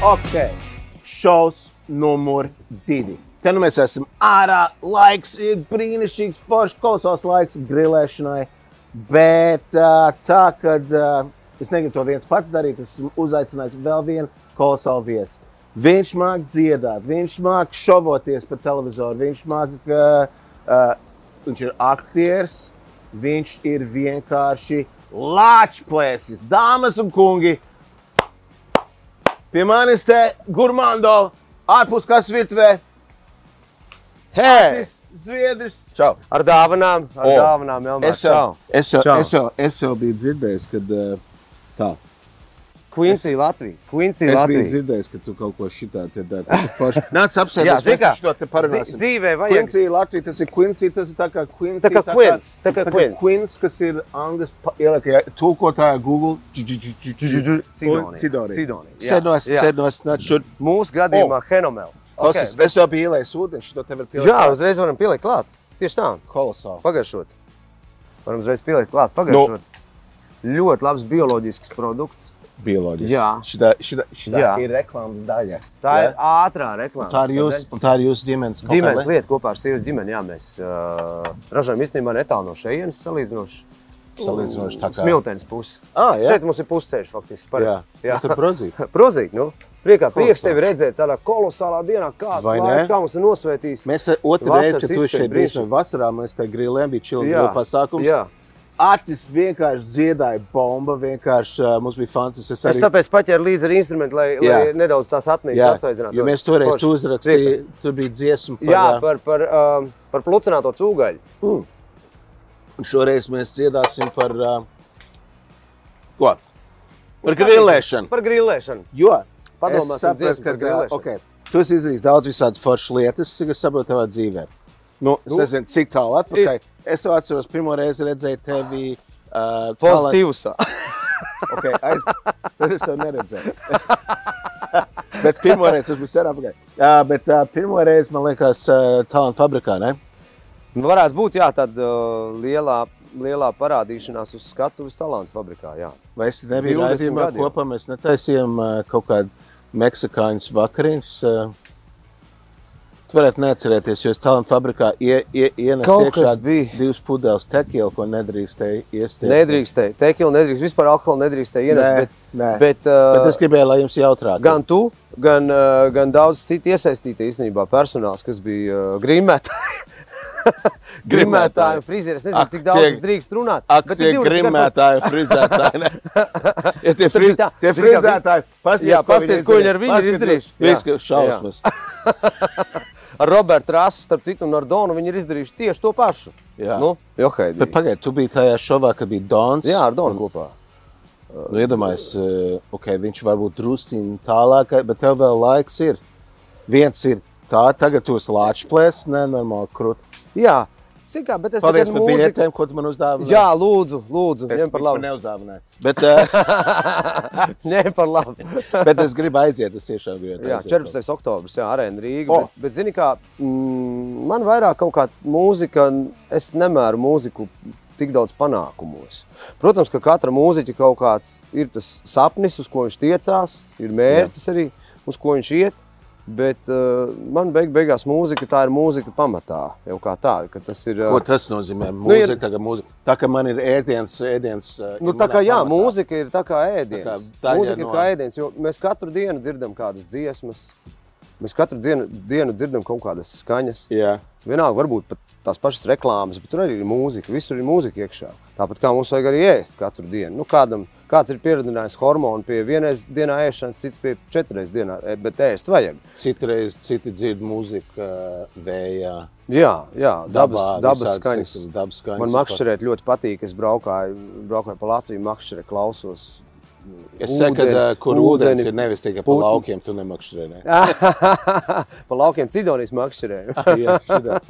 Ok, šovs numur 2. Te nu mēs esam ārā, laiks ir brīnišķīgs, foršs, kolosāls laiks grilēšanai, bet tā, kad es negribu to viens pats darīt, esmu uzaicinājis vēl vienu kolosālu viesi. Viņš māk dziedāt, viņš māk šovoties pa televizoru, viņš ir aktieris, viņš ir vienkārši lāčplēsis. Dāmas un kungi, pie manis te Gurmando, ārpus kas virtuvē. Hei! Zviedris. Čau. Ar dāvanām, Elmār. Čau. Es jau biju dzirdējis, kad tā. Quincy, Latvija. Es biju dzirdējis, ka tu kaut ko šitā te dari. Nāc apsēdies, mēs šo te parunāsim. Dzīvē vajag. Quincy, Latvija, tas ir tā kā Quincy. Tā kā Quins. Quins, kas ir angļu ielika, tulkotāja Google. Cidonija. Sēdnos, nāc šur. Mūsu gadījumā Henomel. Klausies, es jau biju ielējis ūdeni, šito tev ir pielikt. Jā, uzreiz varam pielikt klāt. Tieši tā. Kolosāli. Pagaršot. Varam uzreiz pielikt klāt, pagaršot. Ļoti labs bioloģisks produkts. Bioloģisks. Jā. Šitā ir reklāmas daļa. Tā ir ātrā reklāmas daļa. Tā ir jūsu ģimenes kopēle? Ģimenes lieta kopā ar sievas ģimeni, jā, mēs ražojam īstenībā netālu no šejienes salīdzinoši. Salīdzinoši tā kā... Smiltenes pusi. Jā? Šeit mums ir pusceļš faktiski parasti. Jā. Tur prozīt. Prozīt, nu. Prieks tevi redzēt tādā kolosālā dienā, kāds laiks, kā mums ir nosvētījis. Mēs otru reizi, kad tu šeit biji vasarā, mēs te grilējām, bija čildu pasākums. Jā. Atis vienkārši dziedāja bomba, vienkārši mums bija fantastisks. Es tāpēc paķēru līdzi ar instrumentu, lai nedaudz tās atmiņas atsvaidzinātu. Jo mēs toreiz tu uzrakstīji, tur bija dziesma par... Jā, par plucināto cūgaļu. Un šoreiz mēs dziedāsim par... Ko? Par grilēšanu. Par grilēšanu. Jo padomāsim dziesmu par grilēšanu. Okay. Tu esi izdarījis daudz visādas foršas lietas, cik es saprotu tavā dzīvē. Es nezinu, cik tālu atpakaļ. Es jau atceros, pirmo reizi redzēju tevi... Pozitīvusā. Tad es tev neredzēju. Bet pirmo reizi, tas bija sen atpakaļ. Bet pirmo reizi, man liekas, Talantu fabrikā, ne? Varētu būt, jā, tad lielā parādīšanās uz skatuves Talantu fabrikā, jā. Vai es nebiju raidījumā kopā, mēs netaisījām kaut kādu meksikāņus vakariņas. Tu varētu neatcerēties, jo es Talantu fabrikā ienes iekšā 2 pudeles tekilu, ko nedrīkstēja iestiet. Nedrīkstēja. Tekilu nedrīkst, vispār alkoholu nedrīkstēja ienest. Bet es gribēju, lai jums jautrāk. Gan tu, gan daudz citi iesaistīti īstenībā personāls, kas bija grimētāji. Grimētāji un frizēri. Es nezinu, cik daudz drīkst runāt. Tie grimētāji un frizētāji, ne? Ja tie frizētāji, pasties, ko viņi ar viņu ir izdarījuši. Viska šausmas. Ar Robertu Rasu, starp citu, un ar Donu viņi ir izdarījuši tieši to pašu. Nu, johaidīgi. Bet pagaid, tu biji tajā šovā, kad bija Dons. Jā, ar Donu kopā. Nu, iedomājies, viņš varbūt drusciņ tālāk, bet tev vēl laiks ir. Viens ir tā, tagad tu esi lāčplēs, nenormāli krut. Jā, cikā, bet es paldies par biļetēm, ko tu man uzdāvināji. Jā, lūdzu, ņem par labu. Es neuzdāvināju. Bet, ņem par labu. Bet es gribu aiziet, es tiešām gribu aiziet. Jā, 14. oktobrs, jā, Arēna Rīga. Bet zini kā, man vairāk kaut kā mūzika, es nemēru mūziku tik daudz panākumos. Protams, ka katra mūziķa kaut kāds ir tas sapnis, uz ko viņš tiecās, ir mērķis arī, uz ko viņš iet. Bet man beigās mūzika, tā ir mūzika pamatā, jau kā tāda, ka tas ir... Ko tas nozīmē? Mūzika, tā kā man ir ēdiens... Nu tā kā jā, mūzika ir tā kā ēdiens. Mūzika ir kā ēdiens, jo mēs katru dienu dzirdam kādas dziesmas, mēs katru dienu dzirdam kaut kādas skaņas. Jā. Vienalga, varbūt pat tās pašas reklāmas, bet tur arī ir mūzika, visur ir mūzika iekšā. Tāpat kā mums vajag arī ēst katru dienu. Nu, kāds ir pieradinājis hormonu pie vienreiz dienā ēšanas, cits pie 4 reizes dienā, bet ēst vajag. Citi dzird mūziku vējā. Jā, dabas skaņas. Man makšķerēt ļoti patīk, es braukāju pa Latviju, makšķerē klausos. Es saku, kur ūdens ir nevis tikai pa laukiem, tu nemakšķerē, ne? Pa laukiem Cidonijas makšķerē. Jā, šidā.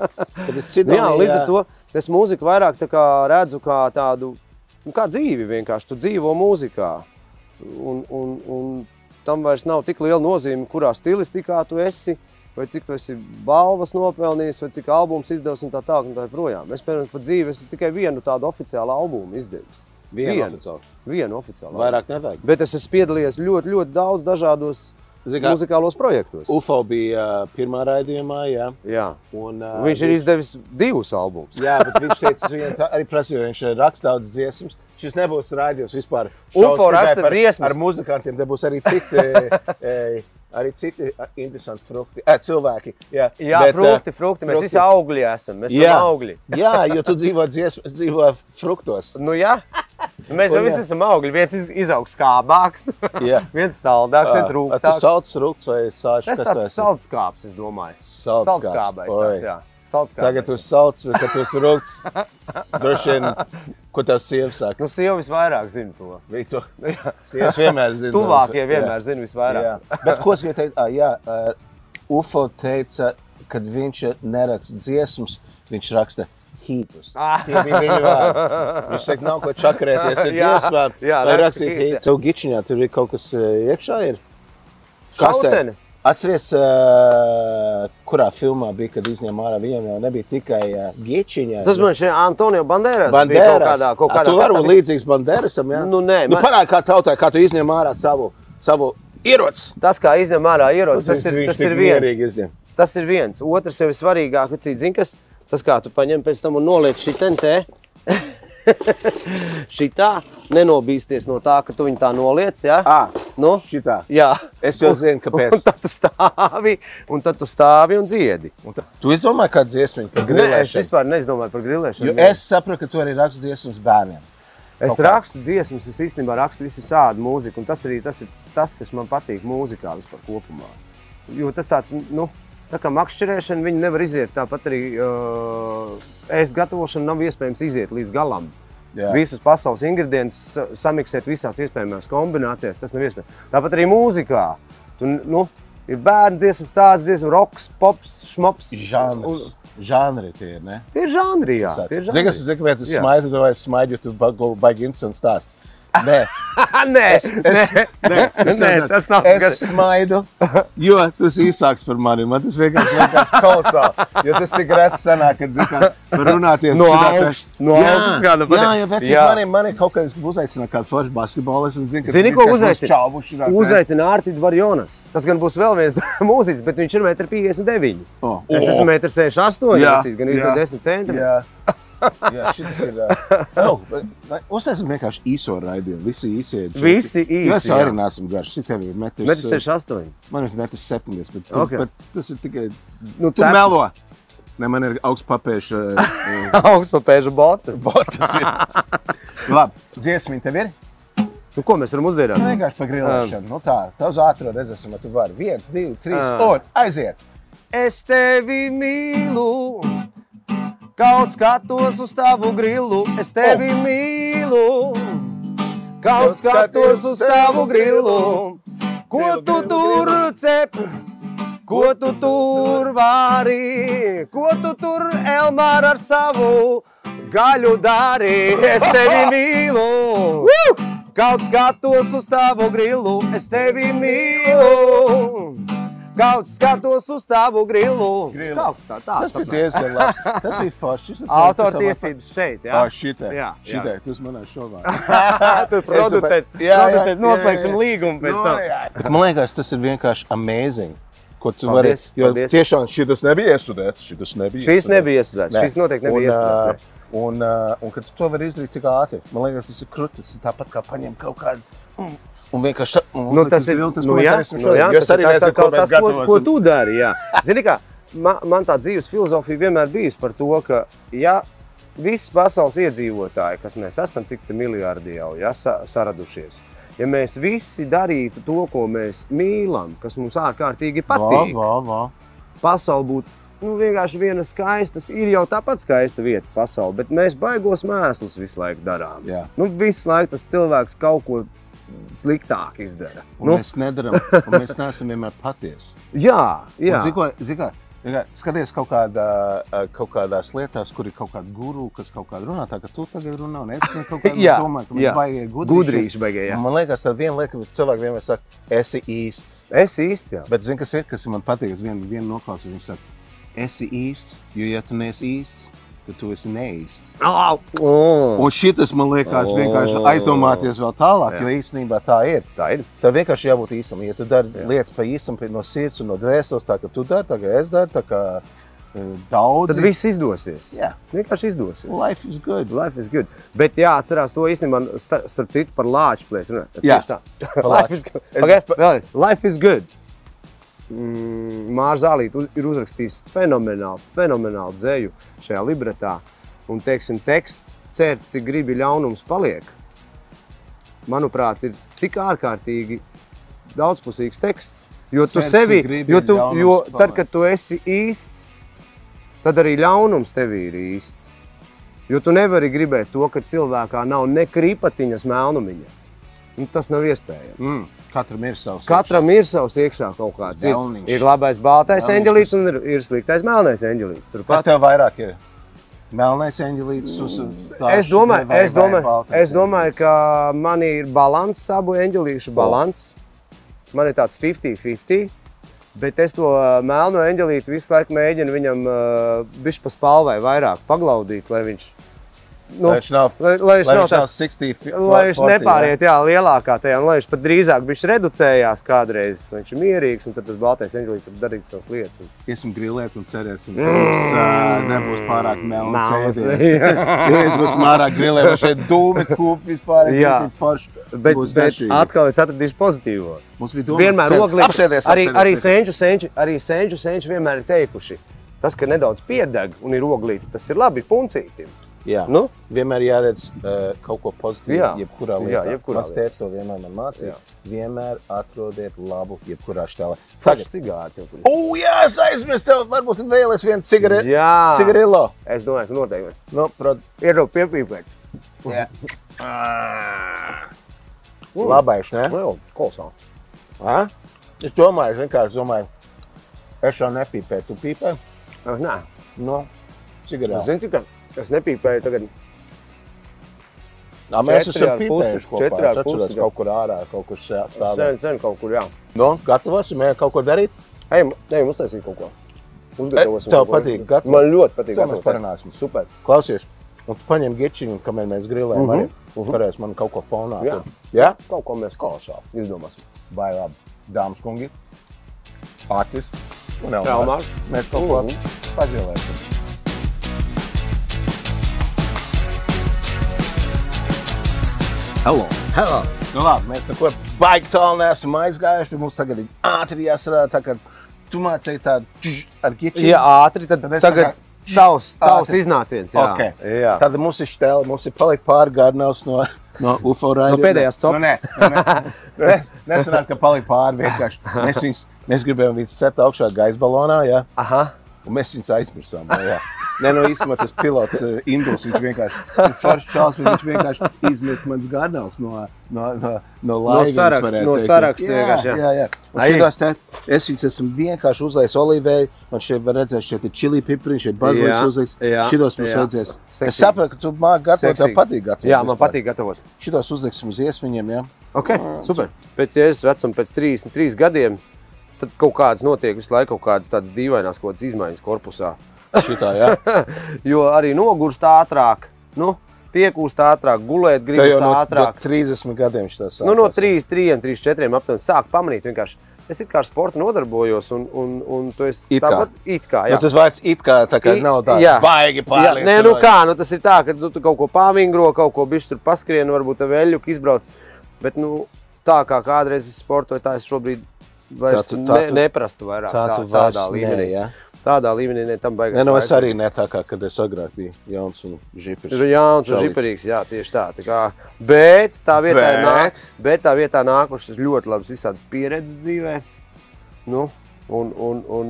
Jā, līdz ar to es mūziku vairāk tā kā redzu kā tādu, kā dzīvi vienkārši, tu dzīvo mūzikā. Un tam vairs nav tik liela nozīme, kurā stilistikā tu esi, vai cik tu esi balvas nopelnījis, vai cik albums izdevis un tā projām. Es, piemēram, par dzīvi esmu tikai vienu tādu oficiālu albumu izdevis. Vienu oficiālu. Vairāk nevajag. Bet es esmu piedalījies ļoti daudz dažādos muzikālos projektos. UFO bija pirmā raidījumā, jā. Jā. Un, viņš ir izdevis 2 albumus. Jā, bet viņš teica, arī prasīja, viņš raksta daudz dziesmas. Šis nebūs raidījums vispār. UFO raksta dziesmas. Ar muzikantiem, te būs arī citi interesanti cilvēki. Jā, frukti. Mēs visi augļi esam. Mēs esam augļi. Jā, jo tu dzīvo fruktos. Nu jā. Mēs jau visi esam augļi. Viens izaug skābāks, viens saldāks, viens rūgtāks. Tu salds frukts vai sāčs? Tas tāds saldskāps, es domāju. Saldskābais tāds, jā. Tagad tu salds, kad tu esi rūgts. Droši vien, ko tev sieva saka? Nu, sieva visvairāk zina to. Sievas vienmēr zina. Tuvākie vienmēr zina visvairāk. Bet ko es gribēju teikt? UFO teica, kad viņš neraksta dziesmas, viņš raksta hītus. Tie bija viņa vārdi. Viņš saka, nav ko čakarēties ar dziesmām. Vai rakstīt hītus. Tev gičiņā tur ir kaut kas iekšā ir? Šauteni. Atceries, kurā filmā bija, kad izņēma ārā, viņam jau nebija tikai gičiņā. Tas man šeit Antonio Banderas bija kaut kādā. Tu vari būt līdzīgs Banderasam, jā? Nu, nē. Nu, parādi kā tautai, kā tu izņem ārā savu ieroci. Tas, kā izņem ārā ieroci, tas ir viens. Tas ir viens. Otrs jau ir svarīgāk, zini, kas? Tas, kā tu paņem pēc tam un noliec šitien te. Šitā, nenobīsties no tā, ka tu viņu tā noliec, jā? Nu? Šitā? Jā. Es jau zinu, kāpēc. Un tad tu stāvi un dziedi. Tu izdomāji kādu dziesmiņu par grilēšanu? Nē, es vispār neizdomāju par grilēšanu. Jo es saprotu, ka tu arī raksti dziesmas bērniem. Es rakstu dziesmas, es īstenībā rakstu visu sādu mūziku, un tas ir tas, kas man patīk mūzikā vispār kopumā. Jo tas tāds, nu, tā kā makšķerēšana, viņi nevar iziet, tāpat arī ēst gatavošana nav iespējams iziet līdz galam. Jā. Visus pasaules ingredientus samiksēt visās iespējamās kombinācijās, tas nav iespējams. Tāpat arī mūzikā. Ir bērnu dziesmas, tāds dziesmas, roks, pops, šmops. Žanri tie ir, ne? Tie ir žanri, jā. Zini, kāpēc es smaidu, vai es smaidu, jo tu baigi interesanti stāst. Nē. Tas nav. Es smaidu, jo tu esi īsāks par mani. Man tas vienkārši liekas kolosāli. Jo tas tik reti sanāk, kad var runāties. No augsts kāda patīk. Jā, vecīt, mani kaut kāds uzaicināt kādu foršu basketbolistu un zini, ko uzaicina? Uzaicina Ārtidu Varjonas. Tas gan būs vēl viens mūziķis, bet viņš ir 1,59 m. Es esmu 1,68 m, gan 10 centimetri. Jā, šitas ir... Uztaisim vienkārši īso raidījumu. Visi īsie. Visi īsi, jo es arī neesmu garš. Cik tev ir 1,68 m? Man ir 1,70 m, bet tas ir tikai... Tu melo. Ne, man ir augstpapēžu... Augstpapēžu botas. Botas ir. Labi, dziesmiņi tev ir? Nu, ko mēs varam uzdziedāt? Vienkārši pa grilēšanu. Nu tā, tavs ātro redzēsim, tu vari. 1, 2, 3, un aiziet! Es tevi mīlu. Kaut skatos uz tavu grilu, es tevi mīlu. Kaut skatos uz tavu grilu. Ko tu tur cep, ko tu tur vari, ko tu tur Elmār ar savu gaļu dari. Es tevi mīlu. Kaut skatos uz tavu grilu, es tevi mīlu. Kaut skatos uz tavu grilu. Tas bija diezgan labs. Tas bija forši. Autortiesības šeit, jā? Šitai, tu esi manā šovā. Tur producents noslēgsim līgumu pēc tam. Man liekas, tas ir vienkārši amazing. Ko tu vari, jo tiešām šitas nebija iestudēts. Šis nebija iestudēts. Šis noteikti nebija iestudēts. Un kad tu to vari izdarīt tik ātri, man liekas, tas ir krūti. Tas ir tāpat kā paņem kaut kādu... Un vienkārši tas ir tas, ko tu dari, jā. Zini kā, man tā dzīves filozofija vienmēr bijis par to, ka, ja visi pasaules iedzīvotāji, kas mēs esam, cik te miljārdi jau, ja, saradušies, ja mēs visi darītu to, ko mēs mīlam, kas mums ārkārtīgi patīk, pasaule būtu vienkārši viena skaista, ir jau tāpat skaista vieta pasaule, bet mēs baigos mēslus visu laiku darām. Visu laiku tas cilvēks kaut ko sliktāk izdara. Un mēs nedaram, un mēs neesam vienmēr patiesi. Jā. Zini kā, skaties kaut kādās lietās, kur ir kaut kāda guru, kas kaut kāda runā, tā ka tu tagad runā, un es kaut kādā domāju, ka man baigi ir gudrīši. Man liekas, tā viena lieta, ka cilvēki vienmēr saka, esi īsts. Esi īsts, jā. Bet zini, kas man patīk, es vienu noklausīju, viņš saka, esi īsts, jo ja tu neesi īsts, tad tu esi neīsts. Oh. Un šitas, man liekas, vienkārši aizdomāties vēl tālāk, jo īstenībā tā ir. Tā ir. Tev vienkārši jābūt īsam. Ja tu dari lietas pa īsam no sirds un no dvēseles, tā kā tu dari, tā kā es daru, tā kā daudzi. Tad viss izdosies. Jā. Vienkārši izdosies. Life is good. Life is good. Bet jāatcerās to īstenībā, starp citu, par lāču plēs. Jā. Life is good. Okay, life is good. Māra Zālīte ir uzrakstījis fenomenālu dzeju šajā libretā. Un, teiksim, teksts cer, cik gribi ļaunums paliek. Manuprāt, ir tik ārkārtīgi daudzpusīgs teksts. Jo tu sevi, jo tad, kad tu esi īsts, tad arī ļaunums tevī ir īsts. Jo tu nevari gribēt to, ka cilvēkā nav ne kripatiņas melnumiņa. Un tas nav iespējams. Katram ir savs Katram ir savs iekšā kaut kāds. Ir labais baltais eņģelīts un ir sliktais melnais eņģelīts. Kas tev vairāk ir? Melnais eņģelīts Es domāju, ka man ir balans, abu eņģelīšu balans. Man ir tāds 50-50. Bet es to melno eņģelīti visu laiku mēģinu viņam bišķi pa spalvai vairāk paglaudīt, lai viņš... Lai viņš nav 60-40. Lai viņš nepāriet lielākā tajā, un lai viņš pat drīzāk bišķi reducējās kādreiz, lai viņš ir mierīgs, un tad tas baltais eņģelīts var darīt savas lietas. Iesim grilēt un cerēsim, ka mums nebūs pārāk melns ēdiens. Ja es būs pārāk grilēt, vai šeit dūmi kūpi vispār, ir forši. Bet atkal es atradīšu pozitīvo. Mums bija domāts, arī senču vienmēr ir teikuši, tas, ka nedaudz piedeg un ir oglītis, tas ir labi puncītim. Jā, vienmēr jāredz kaut ko pozitīvu, jebkurā lietā. Mans tēvs to vienmēr man mācīja. Vienmēr atrodiet labu, jebkurā štāvā. Tagad cigāri tev tur. Jā, es aizmirstu tev, varbūt vēl es vienu cigarillo. Es domāju, ka noteikti. Ieraup piepīpēt. Jā. Labais, ne? Kolosāli. Es domāju, es jau nepīpēju, tu pīpēji? Nē. Cigarillo. Zini, cik es nepīpēju tagad. Mēs esam pīpējuši kopā. Es atceros kaut kur ārā, kaut kur stāvēt. Sen kaut kur, jā. Gatavosim, kaut ko darīt? Ejam uztaisīt kaut ko. Uzgatavosim. Tev patīk gatavot? Man ļoti patīk gatavot. To mēs parunāsim. Super. Klausies, un tu paņem gečiņu, kamēr mēs grilējam arī. Varēs man kaut ko fonā. Jā? Kaut ko mēs kolosāli izdomāsim. Vai labi. Dāmas kungi, Āķis un Elmārs. Mēs kaut ko pagrilēsim. Hello. Nu labi, mēs neko baigi tālu neesam aizgājuši, bet mums tagad ir ātri jāsarāda, tā kā tu mācēji tādu ar gečiņu. Jā, ātri, tad tagad tavs iznāciens. Jā. Tad mums ir štēle, mums ir palikt pāri Garnavs no UFO raidījuma. No pēdējās cops. Nesanāk, ka palikt pāri vienkārši. Mēs gribējām viņus set augšā gaisa balonā, jā. Aha. Un mēs viņus aizmirsām, jā. Īstenībā tas pilots Indus, viņš vienkārši ir foršs čals, viņš vienkārši izmet mans Garnavs no laivas, no saraksta vienkārši, jā. Un šitās te, es viņus esmu vienkārši uzlējis olīvēju, man šeit var redzēt, šeit ir čili pipriņš, šeit baziliks uzliks, šitos mums vajadzēs. Es saprotu, ka tu māki gatavot, tev patīk gatavot. Jā, man patīk gatavot. Šitos uzliksim uz iesmiņiem, jā. Ok, super. Pēc Jēzus vecuma, pēc 33 gadiem, tad kaut kādas notiek visu laiku kaut kādas tādas dīvainās kaut kādas izmaiņas korpusā. Šitā, jā. Jo arī nogurst ātrāk, piekūst ātrāk, gulēt gribas ātrāk. No 30 gadiem šitās sākās. No 3-4 aptuveni sāk pamanīt vienkārši. Es it kā ar sportu nodarbojos un tu esi tāpat it kā, jā. Nu tas vairs it kā tā kā nav tā baigi pārliecinoši. Nē, nu kā, tas ir tā, ka tu kaut ko pāvingro, kaut ko bišķi tur paskrien, varbūt tev veļuku izbrauc. Bet tā kā kādreiz es sportoju, tā es šobrīd vairs neprastu vairāk tādā līmenī. Tādā līmenī tam baigās. Nē, es arī ne tā kā, kad es agrāk biju jauns un žiperis. Jauns un žiperīgs, jā, tieši tā. Bet tā vietā nākušas ļoti labas visādas pieredzes dzīvē. Un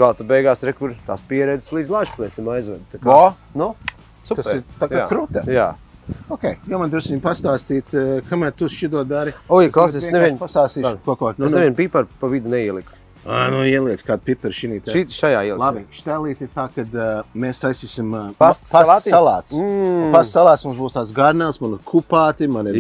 galta beigās rekur tās pieredzes līdz Lāčplēsim aizved. Super. Tas ir tā kā krūtē. Jā. Ok, jau man drusciņi pastāstīt, kamēr tu šito dari. Klausies, nevienu pastāstīšu kaut ko. Es nevienu piparu pa vidu neieliku. Ieliec kādu piparu šinī. Šajā ieliks. Labi, štēlīt ir tā, kad mēs taisīsim pasta salāts. Pasta salāts mums būs tās Garnavs, man ir kupāti, man ir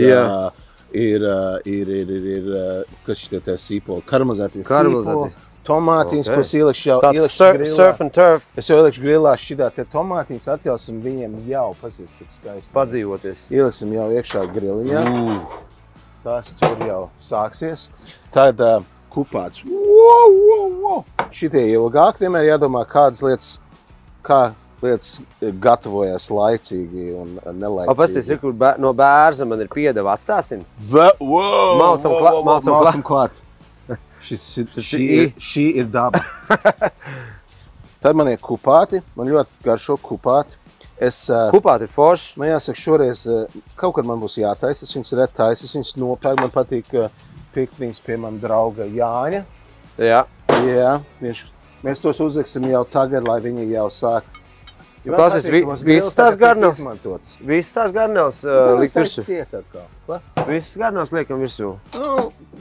kas šitie sīpoli, karamelizētie sīpoli. tomātiņas, ko es ielikšu jau Tāds grilā. surf and turf. Es jau ielikšu grilā šitā te tomātiņas, atļausim viņiem jau, pasies, cik skaisti. Padzīvoties. Ieliksim jau iekšā griliņā. Tas tur jau sāksies. Tad kupāts. Šitie ilgāk vienmēr jādomā, kādas lietas, kā lietas gatavojas laicīgi un nelaicīgi. Pasties, kur no bērza man ir piedeva, atstāsim? Maucam klāt. Šī ir daba. Tad man ir kupāti. Man ļoti garšo kupāti. Kupāti ir forši. Man jāsaka, šoreiz kaut kad man būs jātaisa. Es viņas red taisa. Es viņas nopērku. Man patīk pirkt viņas pie man drauga Jāņa. Jā. Jā. Mēs tos uzliksim jau tagad, lai viņi jau sāk. Klausies, visas tās garnavas likt virsū. Visas garnavas liekam virsū.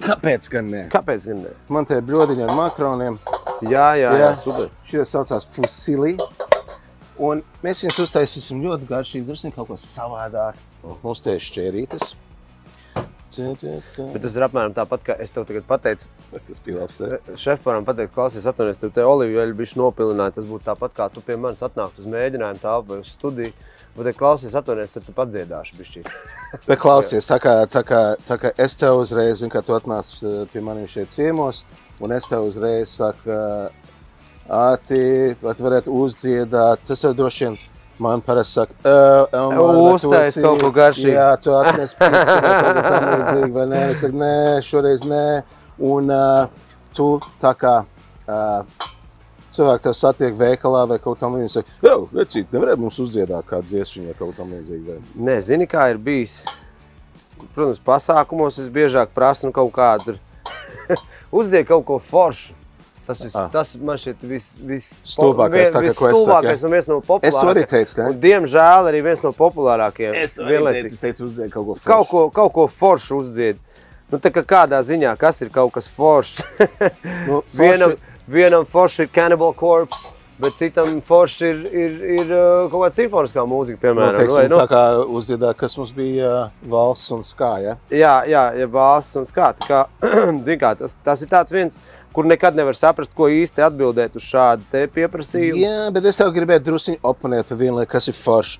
Kāpēc gan ne? Kāpēc gan ne? Man te bļodiņi ar makroniem. Jā, super. Šie saucās fusilī. Un mēs viņus uztaisīsim ļoti garšīgi, drusku kaut ko savādāk. Mums te ir šķērītes. Bet tas ir apmēram tāpat, kā es tev tagad pateicu. Tas bija labs, ne? Šefparam pateikt, klausies, atvainojies, tev te olīvieļu bišķi nopilināja. Tas būtu tāpat, kā tu pie manis atnākt uz mēģinājumu tālu vai uz studiju. Bet, klausies, atvainojies, tad tu padziedāši bišķi. Bet klausies, tā kā es tev uzreiz, zinu, kā tu atnāc pie maniem šeit ciemos, un es tev uzreiz saku, Āti, vai tu varētu uzdziedāt, tas jau droši vien man parasti saka, uztais kaut ko garšīgi. Jā, tu atnes pīci vai kaut ko tam līdzīgi, vai nē, es saku, nē, šoreiz nē. Un tu tā kā cilvēki tev satiek veikalā vai kaut tam līdzīgi, saka, vecīt, nevarētu mums uzdziedāt kādu dziesmiņu vai kaut tam līdzīgi. Nē, zini, kā ir bijis. Protams, pasākumos es biežāk prasu kaut kādu uzdzied kaut ko foršu. Tas man šeit stulbākais, tā kā ko es saku, un viens no populārākajiem. Es to arī teicu, ne? Un diemžēl arī viens no populārākajiem. Es teicu uzdzied kaut ko foršu. Kaut ko foršu uzdzied. Nu, tā kā kādā ziņā, kas ir kaut kas foršs? Vienam forši ir Cannibal Corpse, bet citam forši ir kaut kāda simfoniskā mūzika, piemēram. Teiksim, tā kā uzdziedāt, kas mums bija valsts un skā, ja? Jā, valsts un skā. Tā kā, zin kā, tas ir tāds viens, kur nekad nevar saprast, ko īsti atbildēt uz šādu te pieprasījumu. Jā, bet es tev gribētu drusciņu oponēt par vienu lietu, kas ir forši.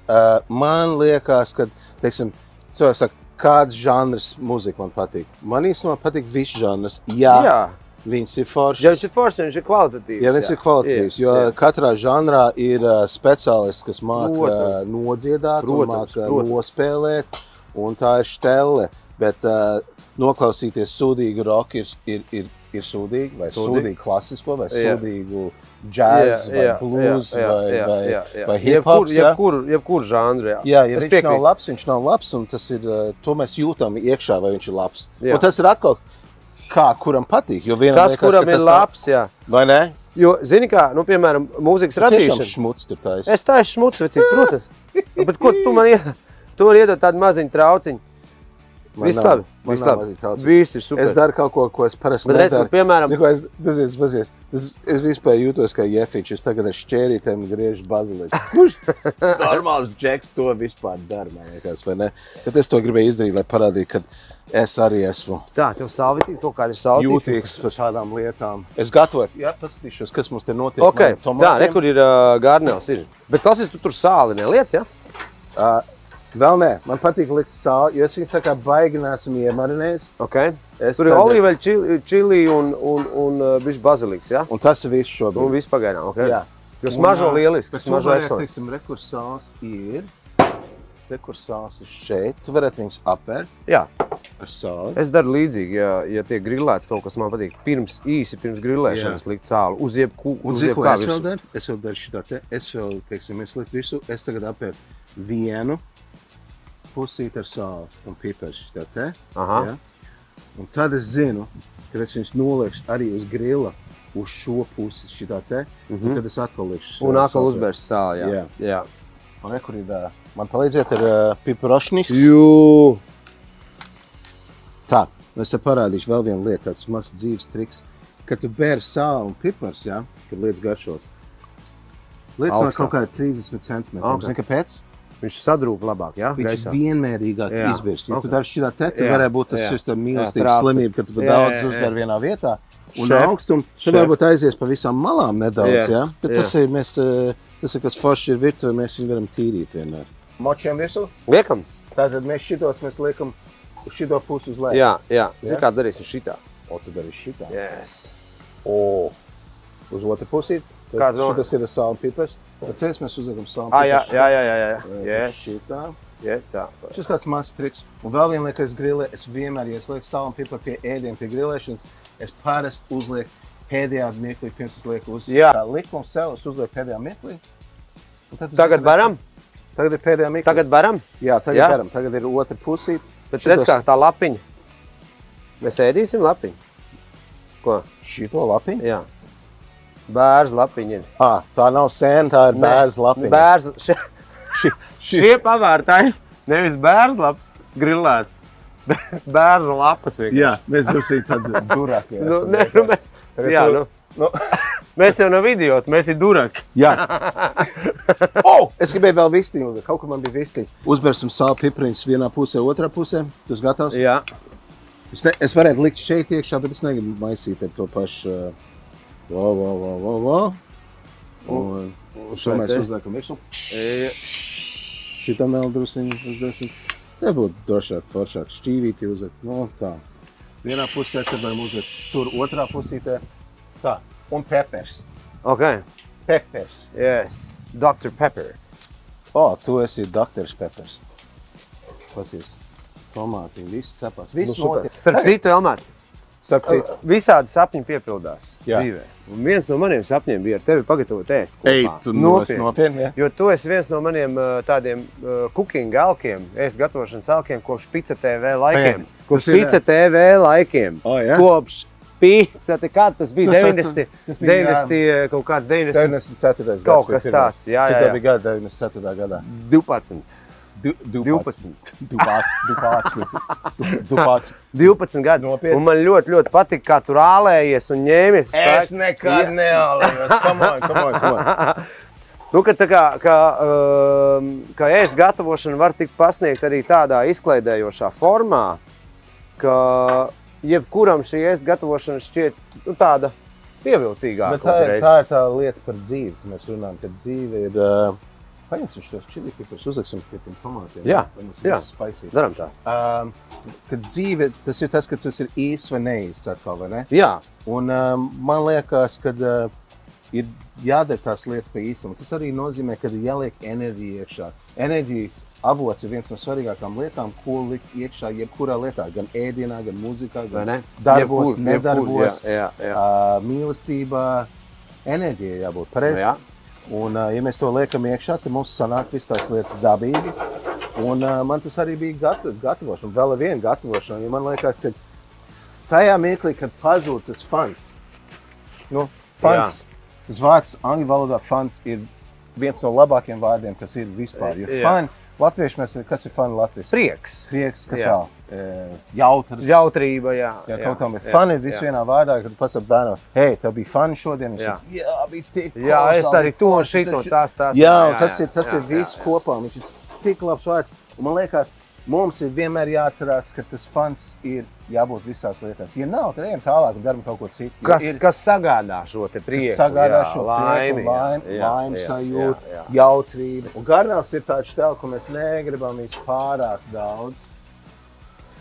Man liekas, ka, teiksim, cilvēks saka, kāds žanrs mūzika man patīk. Man īstenībā patīk viss žanrs. Jā. Viņš ir foršs. Ja viņš ir foršs, viņš ir kvalitatīvs. Ja viņš ir kvalitatīvs, jo katrā žanrā ir speciālists, kas māca nodziedāt un māca nospēlēt, un tā ir štelle. Bet noklausīties sūdīgu roku ir sūdīgi, vai sūdīgi klasisko, vai sūdīgu džēzu, vai blues, vai hip-hops. Jebkur žanru, jā. Jā, ja viņš nav labs, un tas ir, to mēs jūtam iekšā, vai viņš ir labs. Un tas ir atkal, kā kuram patīk, jo vienam liekas, kuram ir labs, jā. Vai ne? Jo, zini kā, nu, piemēram, mūzikas radīšana. Tiešām šmuts tur taisi. Es taisu šmuts, vecīt, protams. Bet ko tu man iedod tādu maziņu trauciņu? Viss labi, viss ir super. Es daru kaut ko, ko es parasti nedaru. Piemēram, Pazies. Es vispār jūtos kā Jefičs, es tagad ar šķērītēm griežu bazilīti. Kurš normāls džeks to vispār dara, man liekas, vai ne? Bet es to gribēju izdarīt, lai parādītu, ka es arī esmu. Tā, tev salvitīt, kaut kāda ir salvitīt. Jūtīgs par šādām lietām. Es gatavoju, paskatīšos, kas mums te notiek. Ok, tā, nekur ir garnēls ir. Bet klausies, tu tur sāli neliec, ja? Vēl nē, man patīk likt sāli, jo es viņus tā kā baigi neesmu iemarinējis. Ok. Tur ir olīveļu, čili un bišķi baziliks, ja? Un tas ir viss šobrīd. Un viss pagaidām, ok? Jā. Jo smažo lieliski, smažo eksoni. Teiksim, rekursāls ir šeit. Tu varētu viņus apērt. Jā. Ar sāli. Es daru līdzīgi, ja tiek grillēts kaut kas, man patīk pirms grillēšanas likt sāli. Uz jebkā virsū. Es vēl daru šitā te. Es vēl, teiksim, es likt virsū. Es tagad apēru vienu pusīt ar sāli un pipers šitā te. Aha. Ja? Un tad es zinu, ka es viņus noliekšu arī uz grila uz šo pusi šitā te. Un tad es atkal liekšu. Un atkal uzbēršu sāli, jā. Un nekur ir man palīdziet ar piparošniks. Jū! Tā, es te parādīšu vēl vienu lietu, tāds mazs dzīves triks. Kad tu bēri sāli un pipars, ja, kad lietas garšos, lietas no kaut kādi 30 centimetri. Zini, kāpēc? Viņš sadrūp labāk, jā? Viņš vienmērīgāk izvirs. Ja tu dari šitā te, tu varētu būt tas mīlestības slimība, ka tu daudz uzbēri vienā vietā. un augstumu. Tad varbūt aizies pa visām malām nedaudz, jā? Bet tas ir, tas ir, kas forši ir virtuvē, mēs viņu varam tīrīt vienmēr. Močiem visu? Liekam. Tātad mēs šitos liekam uz šito pusi uz leju. Jā. Zini, kā darīsim šitā? O, tu darīsi šitā? Yes. O, uz otru pusīt. Šitas ir sāla un pipars. Atceries, mēs uzliekam sāla un pipars. Jā. Yes. Šitā. Yes, tā. Šis tāds mazs triks. Un vēl viena lieta, es grilē, es vienmēr, ja es lieku sāla un piparu pie ēdienu, pie grilēšanas, es parasti uzlieku pēdējā mirklī, pirms es lieku uz kā likumu sev, es uzlieku pēdējā mirklī. Tagad varam? Tagad ir pēdējā mirklī. Tagad varam? Jā, tagad varam. Tagad ir otra pusīt. Bet redz kā tā lapiņa. Mēs ēdīsim lapiņu. Ko? Šito lapiņu? Jā. Bērz lapiņa ir. Tā nav sēna, tā ir bērz lapiņa. Bērz. Šie pavārtais, nevis bērzlaps grillēts, bet bērza lapas vienkārši. Jā, mēs drusīgi tad duraki. Mēs jau nav idioti, mēs ir duraki. Jā. Es gribēju vēl vistiņu, kaut kur man bija vistiņa. Uzbersim sāli pipriņus vienā pusē, otrā pusē. Tu esi gatavs? Jā. Es varētu likt šeit iekšā, bet es negribu maisīt ar to pašu. Un šo mēs uzliekam virsū. Šitam vēl drusiņu uzdesim. Te būtu drošāk, foršāk. Šķīvīti uzlikt. Tā. Vienā pusē, tad varam uzlikt tur otrā pusītē. Tā. Un peppers. Ok. Peppers. Yes. Dr. Pepper. Tu esi Dr. Peppers. Pasies. Tomātiņi, viss cepās. Viss notiek. Starp citu, Elmār. Visādi sapņi piepildās dzīvē. Un viens no maniem sapņiem bija ar tevi pagatavot ēst kopā. Ej, tu nopietni, jā? Jo tu esi viens no maniem tādiem cooking elkiem, ēst gatavošanas elkiem kopš Pizza TV laikiem. Kopš Pizza TV laikiem. Kopš Pizza, kā tas bija 90 kaut kāds 94. gads. Kaut kas tāds, jā. Cik tā bija gada 94. gadā? 12 gadi. Un man ļoti patika, kā tu rālējies un ņēmies. Es nekad neālējos. Come on. Nu, ka tā kā ēst gatavošana var tikt pasniegt arī tādā izklaidējošā formā, ka jebkuram šī ēst gatavošana šķiet tāda pievilcīgāka uzreiz. Tā ir tā lieta par dzīvi, ka mēs runājam, ka dzīve ir... Paņemsim šos čili piparus, uzliksim pie tiem tomātiem. Jā, daram tā. Kad dzīve, tas ir tas, ka tas ir īsts vai neīsts atkal, vai ne? Jā. Un man liekas, kad ir jādara tās lietas pie īstuma. Tas arī nozīmē, ka ir jāliek enerģija iekšā. Enerģijas avots ir viens no svarīgākām lietām, ko likt iekšā jebkurā lietā. Gan ēdienā, gan mūzikā, gan darbos, nedarbos, mīlestībā. Enerģija jābūt pareizi. Un, ja mēs to liekam iekšā, tad mums sanāk viss tās lietas dabīgi. Un man tas arī bija gatavošana, vēl viena gatavošana. Jo man liekas, ka tajā mirklī, kad pazūd tas fans, fans, tas vārds angļu valodā fans ir viens no labākiem vārdiem, kas ir vispār. Jo fun, latvieši mēs, kas ir fun latvieši? Prieks. Prieks, kas vēl? Jautrs. Jautrība, jā. Kaut kā, bet fun ir viss vienā vārdā, kad pasaka bērnam, hei, tev bija fun šodien? Jā, bija tik koši. Jā, es arī to un šito, tās. Jā, tas ir viss kopā, viņš ir tik labs vārds. Un man liekas, mums ir vienmēr jāatcerās, ka tas fans ir jābūt visās lietās. Ja nav, tad ejam tālāk un daram kaut ko citu. Kas sagādā šo te prieku, laimi sajūtu, jautrību. Un garnāls ir tāds štel, ko mēs negribam viņš pārāk daudz.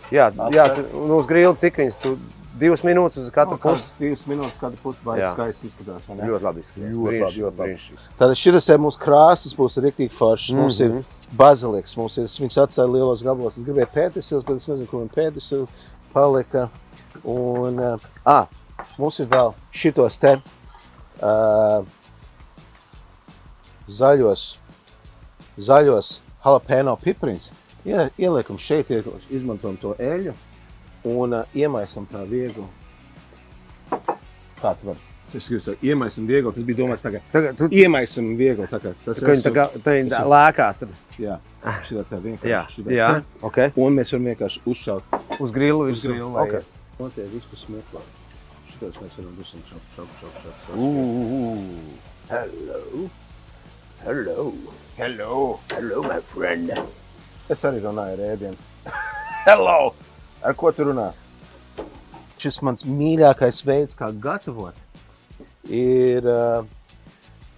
Jā, un uz grīla cik viņas tu 2 minūtes uz katru pusi? 2 minūtes katru pusi, vai skaisti izskatās, vai ne? Ļoti labi izskatās. Ļoti labi. Tātad šitas ir mūsu krāsas, būs riktīgi foršas. Mums ir baziliks, viņus atstāja lielos gabalos. Es gribēju pētisils, bet es nezinu, ko man pētisils palika. Un, mums ir vēl šitos te zaļos jalapeno pipriņus. Ieliekam šeit, izmantojam to eļu un iemaisam tā viegli. Kā tu vari? Es gribu saka, iemaisam viegli, tas bija domāts tagad. Iemaisam viegli, tā kā. Viņi lēkās tad. Jā, šitā tā vienkārši. Jā, ok. Un mēs varam vienkārši uzšaut. Uz grilu. Ok. Un tie vispār smieklā. Šitos mēs varam dusim šaut. Hello, my friend. Es arī runāju ar ēdienu. Hello! Ar ko tu runā? šis mans mīļākais veids, kā gatavot, ir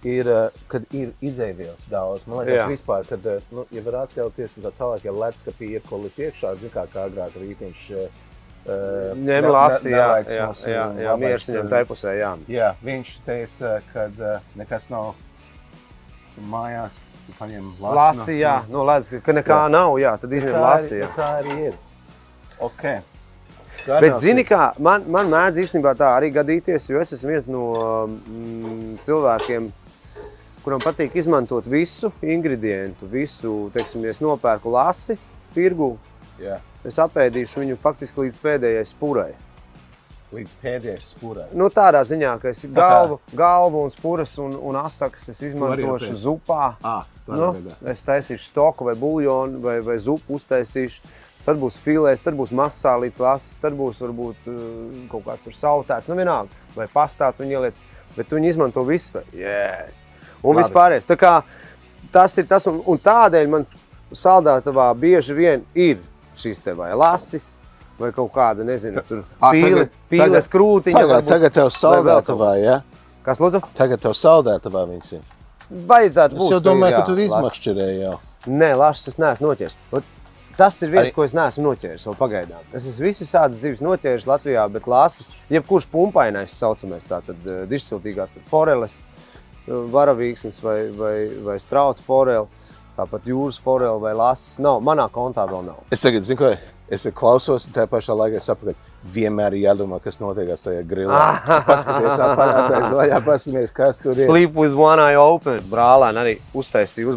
kad ir idzēvielas daudz. Man liekas, vispār, kad, ja var atļauties, tā tālāk, ja ledskapī ir ko likt iekšā, kā agrāk rītiņš ņem lasi, jā, miersiņam tai pusē, jā. Jā, viņš teica, kad nekas nav mājās, tu paņem lasi. Lasi, jā, no ledskapī, ka nekā nav, jā, tad izņem lasi, jā. Tā arī ir. Ok. Bet zini kā, man mēdz īstenībā tā arī gadīties, jo es esmu viens no cilvēkiem, kuram patīk izmantot visu ingredientu, visu, teiksim, ja es nopērku lasi tirgu, es apēdīšu viņu faktiski līdz pēdējai spurai. Līdz pēdējai spurai? Nu, tādā ziņā, ka es galvu un spuras un asakas es izmantošu zupā. Es taisīšu stoku vai buljonu vai zupu uztaisīšu. Tad būs filēs, tad būs mazsālīts lasis, tad būs varbūt kaut kāds tur sautēts, nu vienalga, vai pastāt viņu ieliec, bet tu viņu izmanto visu. Yes. Un vispārējais. Tā kā tas ir tas, un tādēļ man saldētavā bieži vien ir šis te vai lasis, vai kaut kāda, nezinu, tur pīles krūtiņa. Tagad tev saldētavā, ja? Kas, lūdzu? Tagad tev saldētavā viņas ir. Vajadzētu būt. Es jau domāju, ka tu izmakšķirēji jau. Nē, lašas es neesmu noķers. Tas ir viens, ko es neesmu noķēris vēl pagaidām. Es esmu visādas zivis noķēris Latvijā, bet lāsas, jebkurš pumpainais saucamais, tātad dišciltīgās foreles, varavīksnes vai strauta forele, tāpat jūras forele vai lāsas, nav, manā kontā vēl nav. Es tagad, zinu, ko, es klausos, un tajā pašā laikā saprotu, ka vienmēr ir jādomā, kas notiekās tajā grilā. Paskaties aparātais, vai jāpaskaties, kas tur ir. Sleep with one eye open. Brālēni arī uztaisīja,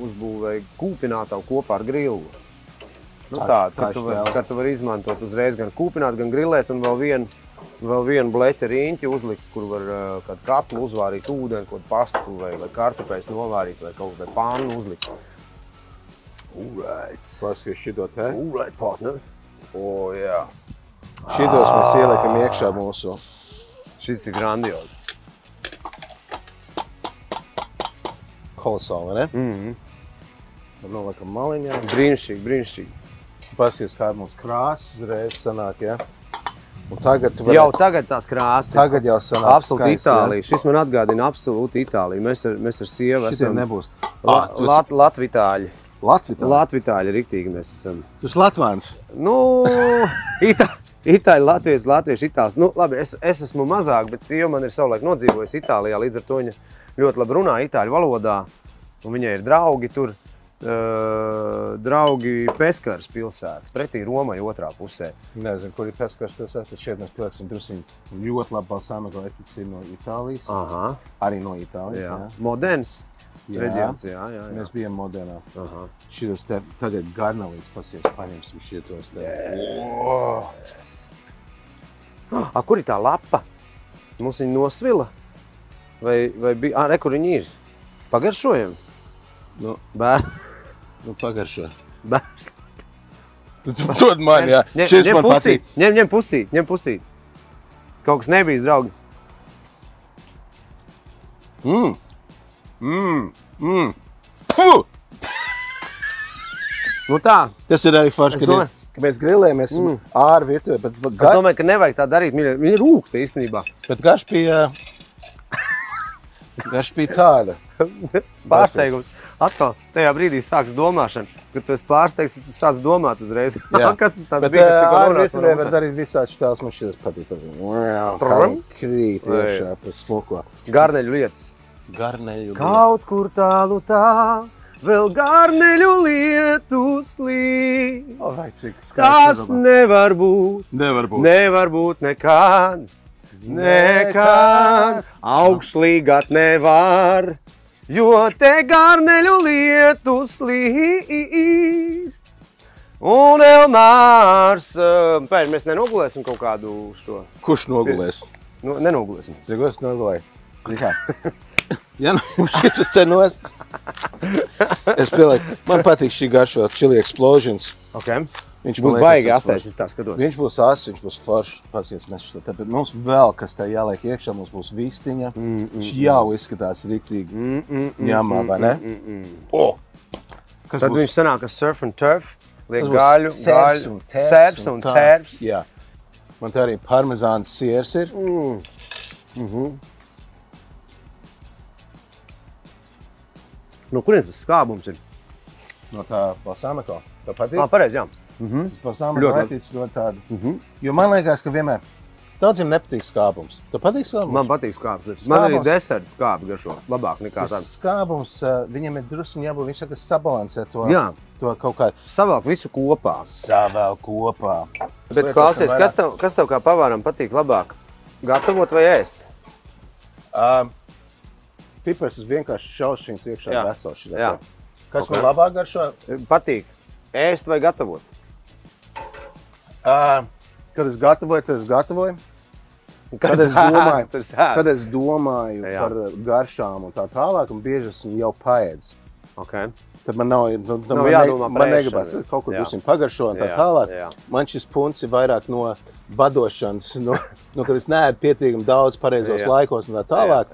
uzbūvēja kūpinātavu kopā ar grilu. Nu tā, ka tu vari izmantot uzreiz gan kūpināt, gan grilēt, un vēl vienu bleķa riņķi uzlikt, kur var kādu kaplu uzvārīt ūdeni, kaut pastu vai kartupēs novārīt, vai kaut vai pannu uzlikt. Alright. Klausties šito te? Alright, partner. Jā. Šitos mēs ieliekam iekšā mūsu. Šis ir grandiozi. Kolosāli, ne? Noliekam maliņā. Brīnišķīgi. Paskaties, kā mums krāsas uzreiz sanāk, ja? Un tagad jau tagad tās krāsas. Tagad jau sanāk absolūti Itālija. Šis man atgādina absolūti Itāliju. Mēs ar sievu esam... Šitiem nebūs. Latvitāļi. Latvitāļi, riktīgi mēs esam. Tu esi Latvāns? Nu, Itāļi, latvieši, itāls. Nu, labi, es esmu mazāk, bet sieva man ir savulaik nodzīvojusi Itālijā, līdz ar to viņa ļoti labi runā itāļu valodā. Un viņai ir draugi tur. Draugi Peskaras pilsēta, pretī Romai otrā pusē. Nezinu, kur ir Peskaras pilsēta, bet šeit mēs pieliksim drusiņu ļoti labi balsāmekla etici no Itālijas. Aha. Arī no Itālijas, jā. Moderns reģions, jā. Mēs bijām Modernā. Aha. Šitas te tagad garnalīts pasies, paņemsim šitos te. Yes. Kur ir tā lapa? Mums viņa nosvila? Vai bija? Kur viņa ir? Pagaršojam? Nu, pagaršo. Bērns. Tu dod man, jā. Šis man patīk. Ņem pusīt. Kaut kas nebija, draugi. Nu tā. Tas ir arī forši, ka mēs grilējamies āri virtuvē, bet... Es domāju, ka nevajag tā darīt, viņa ir rūkta īstenībā. Bet garš bija tāda. Pārsteigums. Atkal tajā brīdī sāks domāšana. Kad tu esi pārsteigts, tu sāc domāt uzreiz. Kas tas tāds bija, kas tikko runāts? Bet ārvirtuvē var darīt visādi štāls, man šitas patīk. Krīt iekšā pa smuko. Garneļu lietas. Kaut kur tālu vēl garneļu lietu slīd. Tas nevar būt. Nevar būt nekad. Nekad augšlīgāt nevar, jo te garneļu lietu slīst. Un Elmārs, mēs nenogulēsim kaut kādu šo? Kurš nogulēs? Nenogulēsim. Cik nogulēju? Ja nu šitas te nost. Es pielieku, man patīk šī garšo Chili Explosions. Okay. Viņš būs baigi asais, es tā skatos. Viņš būs asais, viņš būs foršs. Pasies, mēs šo te, bet mums vēl, kas te jāliek iekšā, mums būs vistiņa. Viņš jau izskatās riktīgi ņemā, vai ne? Tad viņš sanāk, ka surf and turf, liek gaļu, seps un terps. Jā. Man te arī parmezāns siers ir. No kurienes tas skābums ir? No tā balsāmeko. Tā patīk? Pareizi, jā. Tas balsāmeko vērtīts ļoti tādu. Jo man liekas, ka vienmēr daudziem nepatīk skābums. Tev patīk skābums? Man patīk skābums. Man arī deserta skābi garšo labāk nekā tāda. Skābums, viņam ir drusku jābūt, viņš saka, sabalansē to kaut kā. Savelk visu kopā. Savelk kopā. Bet klausies, kas tev kā pavāram patīk labāk? Gatavot vai ēst? Pipars ir vienkārši šaušķins iekšā vesels. Jā. Kas man labāk garšo? Patīk. Ēst vai gatavot? Kad es gatavoju, tad es gatavoju. Kad es domāju par garšām un tā tālāk, un bieži esmu jau paēdis. Tad man nav jādomā par negribas. Kaut kur būsim pagaršo un tā tālāk. Man šis punkts ir vairāk no badošanas, kad es neēdu pietiekami daudz pareizos laikos un tā tālāk.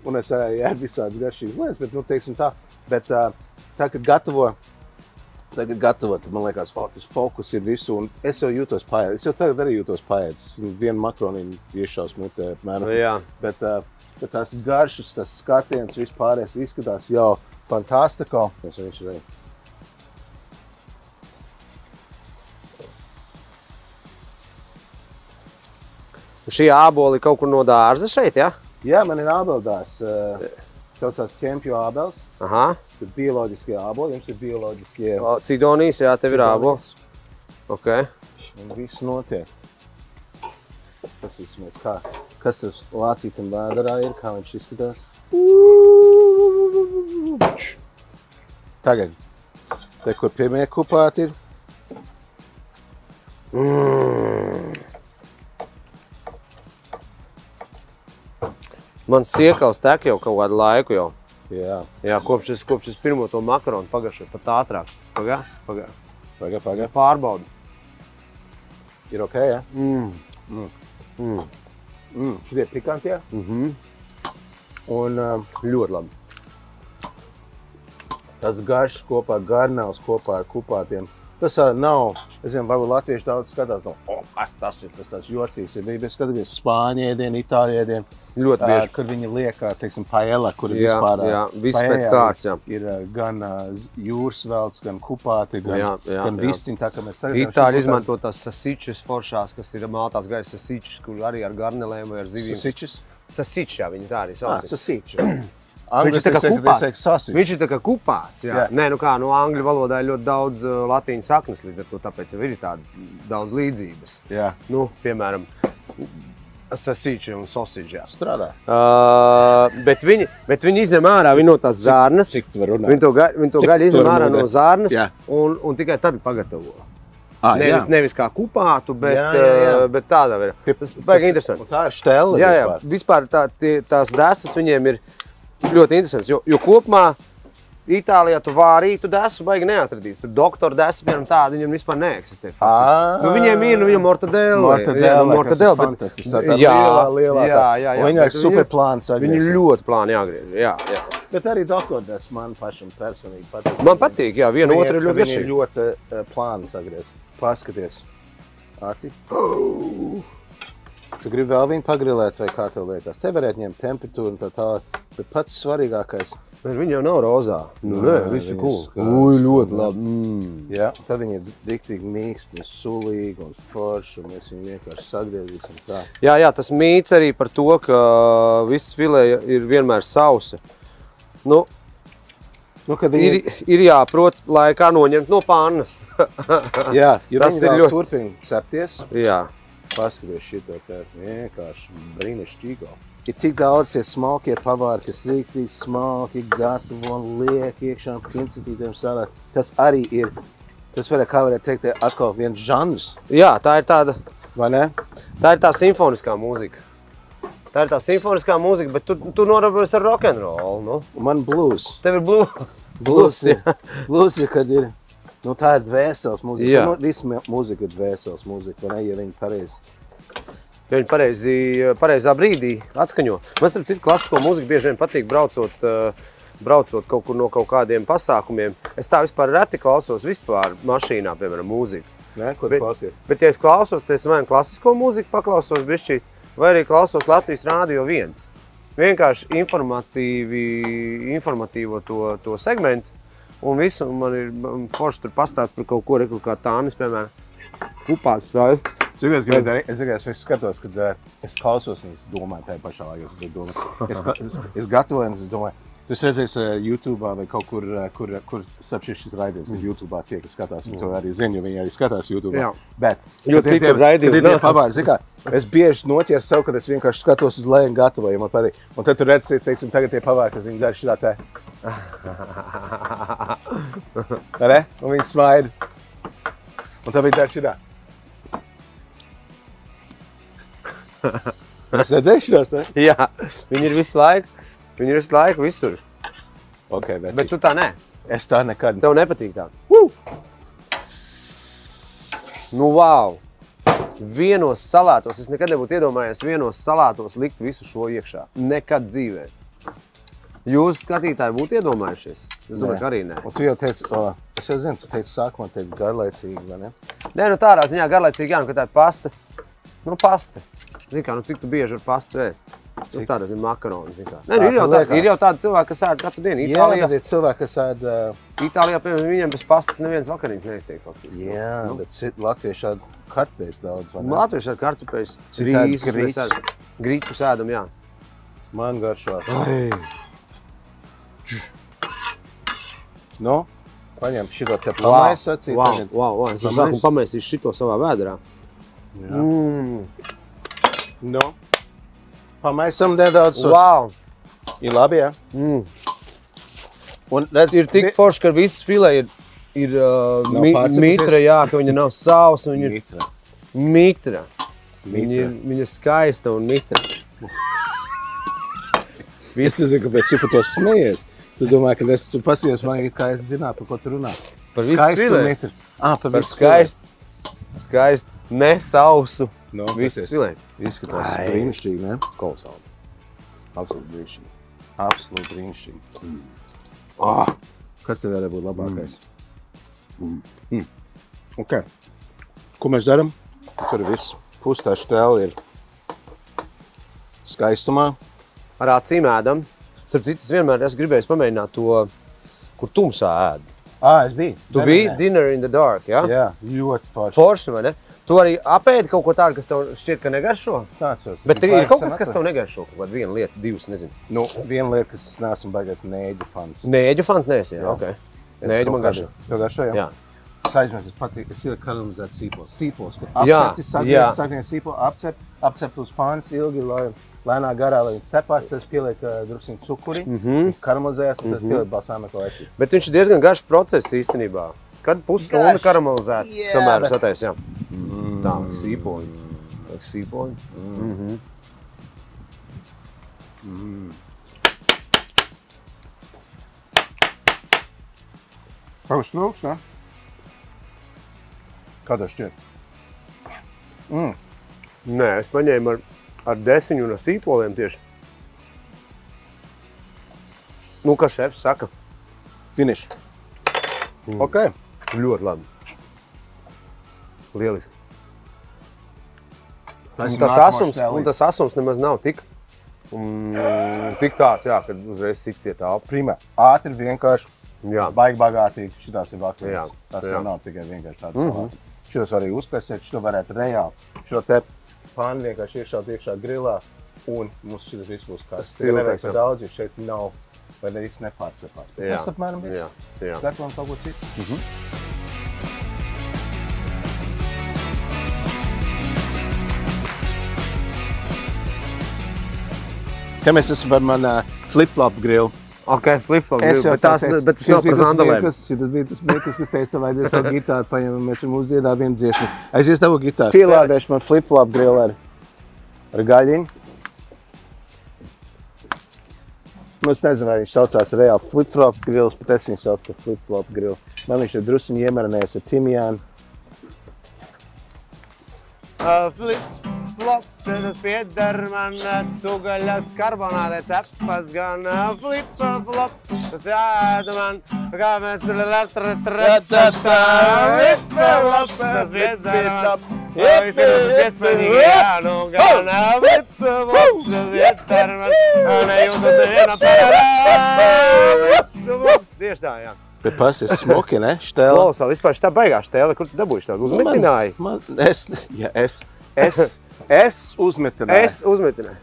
Un es arī ēdu visādas garšīgas lietas, bet, teiksim tā. Bet tā, kad gatavo, tad man liekas, tas fokus ir visu, un es jau jūtos paēdis. Es jau tagad arī jūtos paēdis. Vienu makroniņu iešaus mutē, apmēram. Bet tās garšas, tas skatiens, vispārējais izskatās jau fantastiko. Šī āboli kaut kur no dārza šeit, ja? Jā, man ir ābeldārs. Saucās ķempju ābels. Tur bioloģiskie āboli, jums ir bioloģiskie... Cidonijas, jā, tev ir ābols. Un viss notiek. Pasīsimies, kas tas lācītam vēdarā ir, kā viņš izskatās. Tagad, te, kur pirmie kupāti ir. Man siekals tek jau kaut kādu laiku jau. Jā, kopš es pirmo to makaronu pagaršoju pat ātrāk. Pagā. Pārbaudu. Ir ok, jā? Šitie pikanti, jā? Un ļoti labi. Tas garšs kopā, garnāls kopā ar kupātiem. Tas nav, es zinu, varbūt latvieši daudz skatās, kas tas ir, tas tāds jocīgs ir. Mēs skatāmies spāņu ēdienu, itāļu ēdienu. Ļoti bieži. Kad viņi liek, teiksim, paella, kur ir vispār... Jā, viss pēc kārts, jā. Ir gan jūras velts, gan kupāti, gan visciņi, tā kā mēs tagad... Itāļi izmanto tās sasičas foršās, kas ir maltās gaisa sasičas, kur arī ar garnelēm vai ar zivīm. Sasičas? Sasičs, jā, viņi tā arī sauc. Sasiča. Viņš ir tā kā kupāts, jā. Nē, no angļu valodā ir ļoti daudz latīņu saknes, līdz ar to tāpēc ir tādas daudz līdzības. Jā. Piemēram, sasiča un sausage, jā. Strādā. Bet viņi izņem ārā, viņi no tās zārnas. Cik tu var runāt? Viņi to gaļu izņem ārā no zārnas un tikai tad pagatavo. Nevis kā kupātu, bet tādā veidā. Tas baigi interesanti. Tā ir štelle vispār. Jā, vispār tās desas viņiem ir ļoti interesants, jo kopumā Itālijā tu vārītu desu baigi neatradīs. Tur doktoru desu, piemēram, tāda viņam vispār neeksistē. Viņiem ir, viņam mortadēla, kas ir fantastisks. Tā lielākā. Un viņa ir super plāns agriezt. Viņa ļoti plāni jāgriez, jā. Bet arī doktoru desu man pašam personīgi patīk. Man patīk, jā, viena otra ir ļoti garšīga. Viņa ir ļoti plāns agriezt. Paskaties. Āti. Tu gribi vēl viņu pagrilēt vai kā tev liekas? Te varētu ņemt temperatūru un tā tālāk, bet pats svarīgākais. Viņa jau nav rozā. Nē, visu ļoti labi. Jā, tad viņi ir diktīgi mīksti un sulīgi un forši, un mēs viņu vienkārši sagriezīsim tā. Jā, tas mīts arī par to, ka viss filē ir vienmēr sausa. Ir jāprot laikā noņemt no pannas. Jā, jo viņi vēl turpina cepties. Jā. Paskaties šito te vienkārši brīnišķīgo. Ir tik daudz tie smalkie pavāri, kas rīktīgi smalki gatavo un liek iekšā un piensatītiem strādāt. Tas arī ir, kā varētu teikt, atkal viens žanrs. Jā, tā ir tāda. Vai ne? Tā ir tā simfoniskā mūzika. Bet tu nodarbojies ar rock'n'roll, Man blues. Tev ir blues. Blues, ir, kad ir. Tā ir dvēseles mūzika. Visa mūzika ir dvēseles mūzika, vai ne, ja viņi pareizi. Ja viņi pareizā brīdī atskaņo. Man starp citu klasisko mūziku bieži vien patīk braucot braucot kaut kur no kaut kādiem pasākumiem. Es tā vispār reti klausos vispār mašīnā, piemēram, mūziku. Ne, ko tu klausies? Bet, ja es klausos, tad es vai klasisko mūziku paklausos bišķīt, vai arī klausos Latvijas Rādio 1. Vienkārši informatīvo to segmentu, un visu man ir forši tur pastāst par kaut ko, kā Tānis, piemēram, kupāts stājas. Es skatos, kad es klausos, un es domāju tajā pašā laikā. Es gatavoju, un es domāju, tu redzēsi YouTube'ā vai kaut kur šis raidījums ir YouTube'ā tie, kas skatās, un to arī zinu, jo viņi arī skatās YouTube'ā. Jā. Bet, jo citur raidījums nav. Es bieži noķeru sev, kad es vienkārši skatos uz leju un gatavoju, man patīk. Un tad tu redzi, teiksim, tagad tie pavāri, kad viņi dara šitā te. Ne? Un viņi smaida. Un tad viņi dara šitā. Es redzēju šitos, ne? Jā, viņi ir visu laiku visur. Okay, bet tu tā ne. Es tā nekad. Tev nepatīk tā? Nu, wow! Vienos salātos, es nekad nebūtu iedomājies vienos salātos likt visu šo iekšā. Nekad dzīvē. Jūs, skatītāji, būtu iedomājušies? Es domāju, ka arī ne. Un tu jau teici, es jau zinu, tu teici sākumā, teici garlaicīgi, vai ne? Nē, nu tādā ziņā garlaicīgi, jā, nu, ka tā ir pasta. Nu, pasta. Zini kā, nu cik tu bieži var pastu ēst? Nu, tāda ir makaroni, zini kā. Nē, nu, ir jau tādi cilvēki, kas ēd katru dienu. Itālijā, bet ir cilvēki, kas ēd... Itālijā, piemēram, viņiem bez pastas neviens vakariņas neiztiek faktiski. Jā, nu. Bet latvieši ēd kartupējus daudz, vai ne? Latvieši ēd kartupējus, grītus ēdam, jā. Man garšo. Nu, paņem šito te pamais acīt. Wow, es jau sākumu pamaisīšu šito savā vēderā. Nu, pamaisam nedaudz sos. Wow! Ir labi, jā? Un redz, ir tik forši, ka visas filē ir mitra, jā, ka viņa nav sausa, viņa ir mitra. Viņa ir skaista un mitra. Es nezinu, kāpēc tu par to smejies. Tu domā, ka tu pasies man, kā es zinātu, par ko tu runā. Par visu filē? Par visu filē. Skaistu, nesausu, no, visas filē. Izskatās brīnišķīgi, ne? Kolosāli. Absolūti brīnišķīgi. Absolūti brīnišķīgi. Kas tev varētu būt labākais? Ok. Ko mēs daram? Tur ir viss. Pustā štēli ir skaistumā. Ar acīm ēdam. Starp citu, es vienmēr esmu gribējis pamēģināt to, kur tumsā ēd. Es biju. Tu biji Dinner in the Dark, jā? Jā, ļoti forši. Forši, vai ne? Tu arī apēdi kaut ko tādu, kas tev šķiet, ka negaršo? Nācos. Bet ir kaut kas tev negaršo, kaut kāda viena lieta, divas, nezinu. Nu, viena lieta, kas es neesmu baigāts nēģu fans. Nēģu fans neesi, jā, ok. Nēģu man garšo. Tev garšo, jā? Jā. Es aizmirsu, es patīk, es ieliku karamelizētu sīpols. Sīpols, kur apcepti, sagriez sīpolu, apcept uz pāns ilgi, lai lēnā garā, lai viņi cepās, tad pieliek drusciņu cukuri, karamelizējās, un tad pieliek balsāmeko eci. Bet viņš ir diezgan garš process īstenībā. Kad pusstunda karamelizēts, kamēr satais, jā. Tā, sīpoļi. Sīpoļi. Pagads trūks, ne? Kā tev šķiet? Nē, es paņēmu ar desiņu un ar sīpoliem tieši. Nu, kā šefs saka. Finish. Ok. Ļoti labi. Lieliski. Un tas asums nemaz nav tik tāds, jā, kad uzreiz sit ciet elpu. Primē, ātri, vienkārši, baigi bagātīgi. Šitās ir vakariņas. Tas jau nav tikai vienkārši tāds salāti. Šitos arī uzkarsēt, šito varētu reāli. Šo te pānu vienkārši iešaut iekšā grilā un mums šitas viss būs karsts. Tikai nevajag par daudz, jo šeit nav, vai ne viss nepārcepās. Bet tas apmēram viss. Gatavām kaut ko citu. Te mēs esam par man flip-flop grilu. Ok, flip-flop grilu, bet tas nav par zandalēm. Šitas bija tas meikas, kas teica, vai es savu gitāru paņemam, mēs varam uzdziedāt vienu dziesmu. Aizies tavu gitāru. Pielādēšu man flip-flop grilu ar gaļiņu. Nu, es nezinu, vai viņš saucās reāli flip-flop grils, bet es viņu sauc par flip-flop grilu. Man viņš ir drusiņi iemarinējis ar timjānu. flops, tas pieder man cugaļas karbonāde cepas, gan flip-flops, tas jāēda man, kā mēs flip-flops, tas pieder man, viss ir tas iespējīgi, jā, nu gan flip-flops, tas pieder man, nejūtas neviena parādā, flip-flops, tieši tā, jā. Bet pasies smuki, ne? Štēle. Klausā, vispār šitā baigā štēle, kur tu dabūji štādu? Uzmetināji? Es uzmetināju. Es uzmetināju.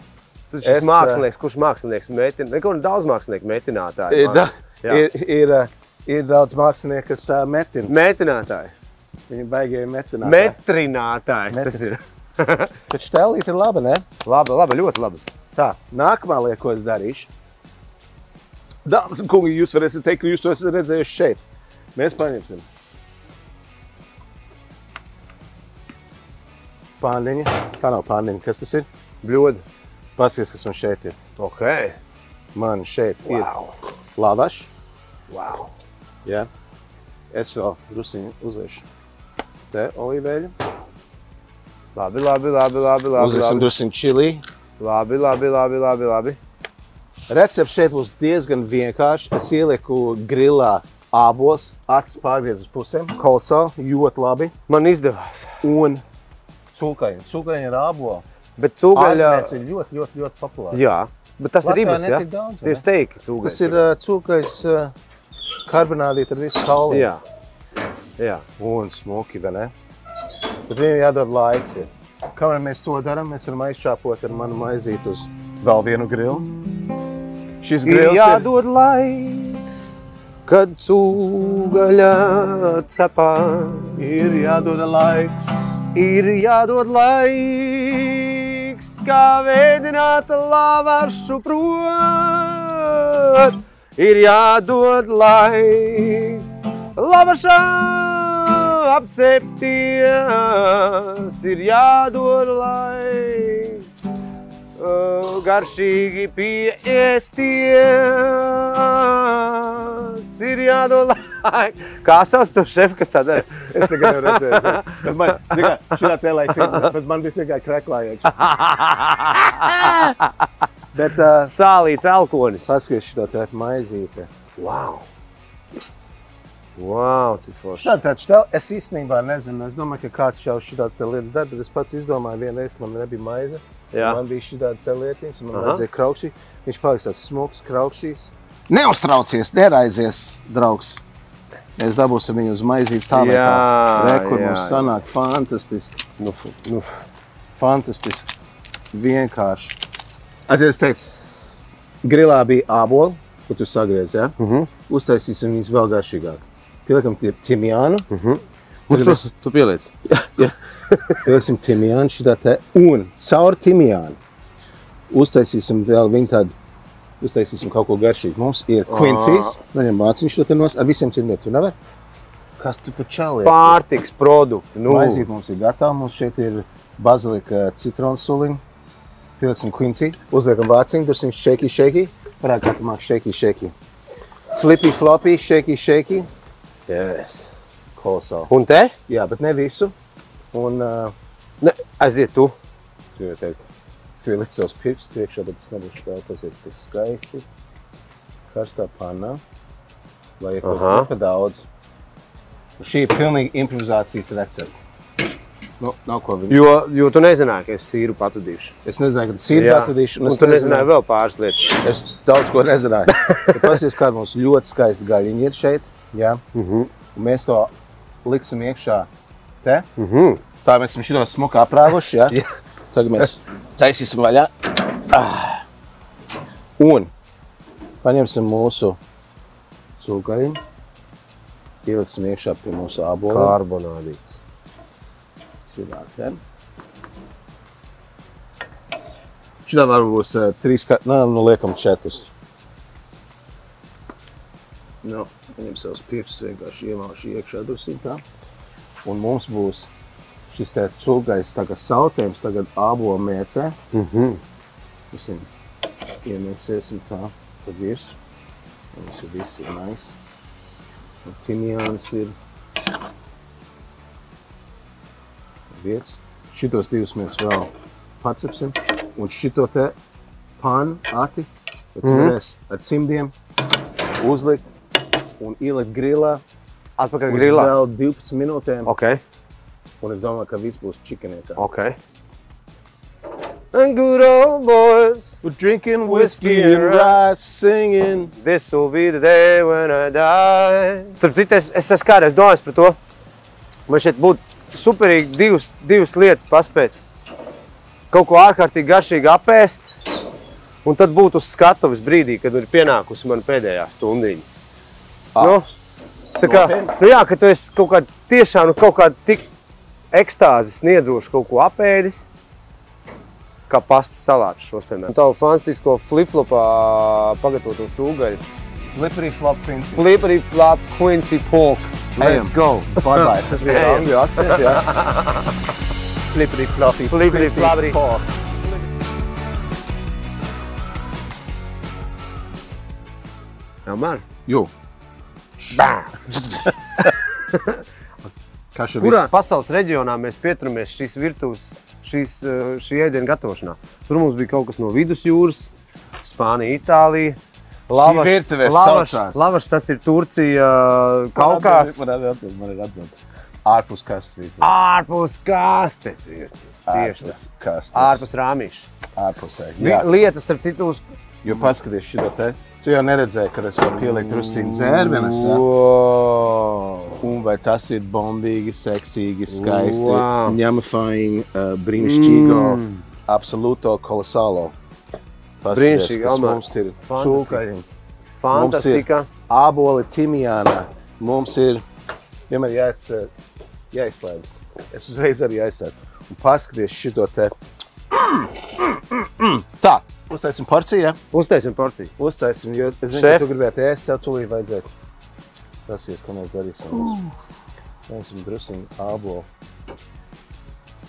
Tu šis mākslinieks, kurš mākslinieks metina? Neko daudz mākslinieku metinātāji. Ir daudz mākslinieku, kas metina. Metinātāji. Viņi baigie metinātāji. Metrinātājs tas ir. Bet štēlīt ir laba, ne? Laba, ļoti laba. Tā, nākamā lieta, ko es darīšu. Dāmas un kungi, jūs varēsiet teikt, ka jūs to esat redzējuši šeit. Mēs paņemsim pāndiņu. Tā nav pāndiņa. Kas tas ir? Bļoda. Paskaties, kas man šeit ir. Ok. Man šeit ir lavašs. Wow. Jā. Es vēl drusiņu uziešu. Te olīveļu. Labi. Uziesim drusiņu čili. Labi. Recepts šeit būs diezgan vienkārši. Es ielieku grilā ābols, acis pārviet uz pusēm, kolosāli, ļoti labi. Man izdevās. Un cūkaini. Cūkaini ir āboli. Bet cūgaļa... Ārzemēs ir ļoti populāri. Jā, bet tas ir ribas, ja? Daudz, Tie ir steiki cūgaļas. Tas ir cūkais karbonādīt ar visu kauliem. Jā. Un smuki, vai ne? Bet viņam jādod laiks. Kamēr mēs to darām, mēs varam aizčāpot ar manu maizīti uz vēl vienu grilu. Šis grils ir jādod laiks, kad cūgaļa cepā. Ir jādod laiks. Ir jādod laiks, kā veidināt lavašu prot. Ir jādod laiks, lavašā apcepties. Ir jādod laiks, garšīgi pieēsties. Ir jādod laiks. Kā savs to šefu, kas tā dara? Es tagad nevaru redzēt. Bet man, šitā tēlē bet man viss vienkārši kreklājot. Bet sālīts elkonis. Paskaties šitā tē maizīte. Wow, cik forši. Tātad štēl, es īstenībā nezinu. Es domāju, ka kāds šau šitāds te lietas dara, bet es pats izdomāju vienreiz, ka man nebija maize. Man bija šitāds te lietiņas, un man vajadzēja kraukšī. Viņš paliks tāds smuks, kraukšīs. Neuztraucies, neraizies, draugs. Mēs dabūsim viņu uz maizītes tā vietā. Kur mums sanāk fantastiski. Fantastiski. Vienkārši. Atziet, es teicu, grilā bija āboli, ko tu sagriedz, ja? Uztaisīsim viņus vēl garšīgāk. Pieliekam timjānu. Tu pieliec? Jā. Pielieksim timjānu šitā te. Un caur timjānu uztaisīsim vēl viņu tādu. Uztaisīsim kaut ko garšīgu. Mums ir kvincijas, viņam māciņš to te nos, ar visiem cimdiem. Tu nevar? Kas tu pa čalies? Pārtiks produkti. Maizīt mums ir gatava. Mums šeit ir bazilika citrons suliņa. Pieliksim kvinciju, uzliekam vāciņu, dursim shakey. Parād kā tu māk shakey. Flippy floppy, shakey. Yes. Kolosāli. Un te? Jā, bet ne visu. Un... aiziet tu. Tu jau teikt. Tu jau lic savus pirks priekšā, bet tas nebūs štāv. Pasies cik skaisti. Karstā pannā. Vai ir kaut ko daudz. Šī ir pilnīgi improvizācijas recepte. Nav ko viņu. Jo tu nezināji, ka es sīru patudīšu. Es nezināju, ka tu sīru patudīšu. Un tu nezināji vēl pāris lietas. Es daudz ko nezināju. Pasies, kā mums ļoti skaisti gaļiņi ir šeit. Jā. Un mēs to liksim iekšā te. Tā mēs esam šito smuku aprāvuši, jā. Tagad mēs taisīsim vaļā. Un paņemsim mūsu cūgaļiņu. Ieliksim iekšā pie mūsu āboliem. Karbonādīts. Šitā varbūt būs 3, liekam 4. Viņam savus pirksus vienkārši iemauši iekšā drusīt tā. Un mums būs šis te cūgais tagad sautējums, tagad ābolu mēcē. Visim iemēcēsim tā pa virs. Mums ir viss ir nice. Un cimjāns ir. Vietas. Šitos divus mēs vēl pacepsim. Un šito te panu ati, tad tu varēsi ar cimdiem uzlikt un ielikt grilā. Atpakaļ grilā? Uz vēl 12 minūtēm. Ok. Un es domāju, ka viss būs čikaniekā. Ok. And good old boys We're drinking whiskey and rice, singing. This will be the day when I die. Starp citu, es esmu kādreiz domājis par to. Man šeit būtu superīgi divas lietas paspēt. Kaut ko ārkārtīgi garšīgi apēst, un tad būt uz skatuves brīdī, kad ir pienākusi man pēdējā stundiņa. Nu, tā kā, ka tu esi kaut kā tiešām kaut kā tik ekstāzi sniedzoši kaut ko apēdis, kā pastas salātus šos, piemēram. Tavu fantastisko flip-flopā pagatavoto cūgaļu. Flippery flop Quincy. Flippery flop Quincy pork. Let's go. Bye-bye. Tas bija angļu akcents, jā. Flippery floppy Quincy pork. Jā, man. Jū. Kurā pasaules reģionā mēs pieturamies šīs virtuves, šī ēdiena gatavošanā? Tur mums bija kaut kas no Vidusjūras, Spānija, Itālija. Šī virtuve saucās. Lavašs, tas ir Turcija, Kaukās. Man ir atbild. Ārpus kastes virtuve. Ārpus kastes virtuve. Tieši tā. Kastes. Ārpus rāmīša. Ārpusē, jā. Lietas, starp citu, uz... Jo paskaties šito te. Tu jau neredzēji, kad es varu pielikt drusciņu dzērvenes, jā? Un vai tas ir bombīgi, seksīgi, skaisti, ņemafājiņ, brīnišķīgo, absolūto, kolosālo. Brīnišķīgi, Almar. Mums ir cūkaļi. Fantastika. Mums ir āboli timjānā. Mums ir, vienmēr jāizslēdz. Es uzreiz arī aizsēdu. Un paskaties šito te. Tā. Uztaisim porciju, jā? Uztaisim porciju. Uztaisim, jo es zinu, ka tu gribētu ēst, tev tūlīt vajadzētu. Prasies, ko mēs darīsim. Ņemsim drusiņu ābolu.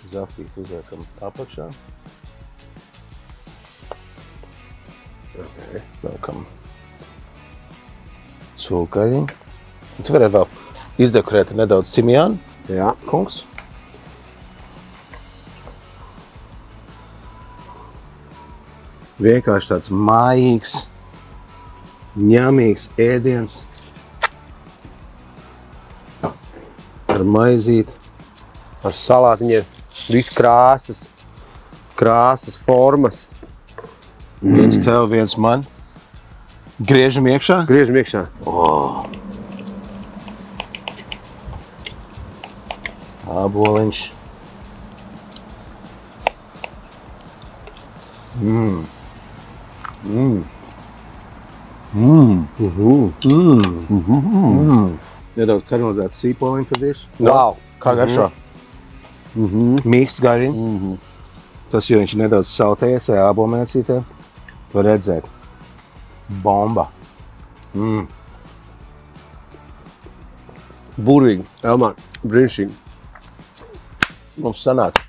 Zaftīt uzliekam apakšā. Liekam cūkaļiņu. Un tu varētu vēl izdekorēt nedaudz timjānu. Jā. Kungs. Vienkārši tāds mājīgs, ņemīgs ēdiens ar maizīti, ar salātiņiem, viss krāsas, formas. Viens tev, viens man. Griežam iekšā? Griežam iekšā. Āboliņš. Nedaudz karamelizēts sīpoliņu pa visu. Wow. Kā garšo? Mīksts gaļiņ. Tas, jo viņš ir nedaudz sautējies vai ābolmēcītē, var redzēt. Bomba. Burvīgi. Elmar, brīnišķīgi. Mums sanāca.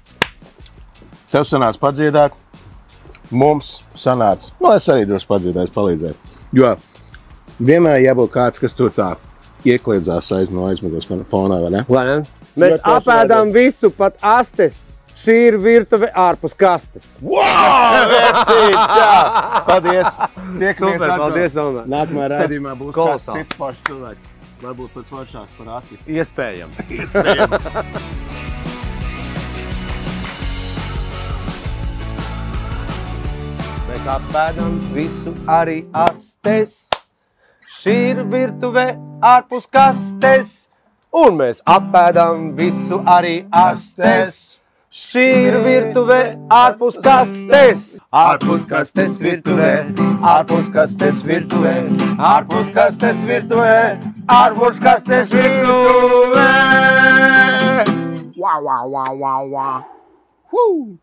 Tev sanāca padziedāt. Mums sanāca. Nu, es arī drusku padziedāju, palīdzēju. Jo vienmēr jābūt kāds, kas tur tā iekliedzās aizmigos fonā, vai ne? Vai ne? Mēs apēdām visu, pat astes. Šī ir virtuve ārpus kastes. Wow! Vecīt! Čau! Paldies! Super, paldies, Almar. Nākamā raidījumā būs kāds Kolosāli. cits foršs cilvēks. Varbūt pat foršāks par Ati. Iespējams. Mēs apēdam visu arī astes. Šī ir virtuve ārpus kastes. Un mēs apēdam visu arī astes. Šī ir virtuve ārpus kastes. Ārpus kastes virtuve. Ārpus kastes virtuve. Ārpus kastes virtuve. Ārpus kastes virtuve. Wow, wow, wow, wow, wow. Woo!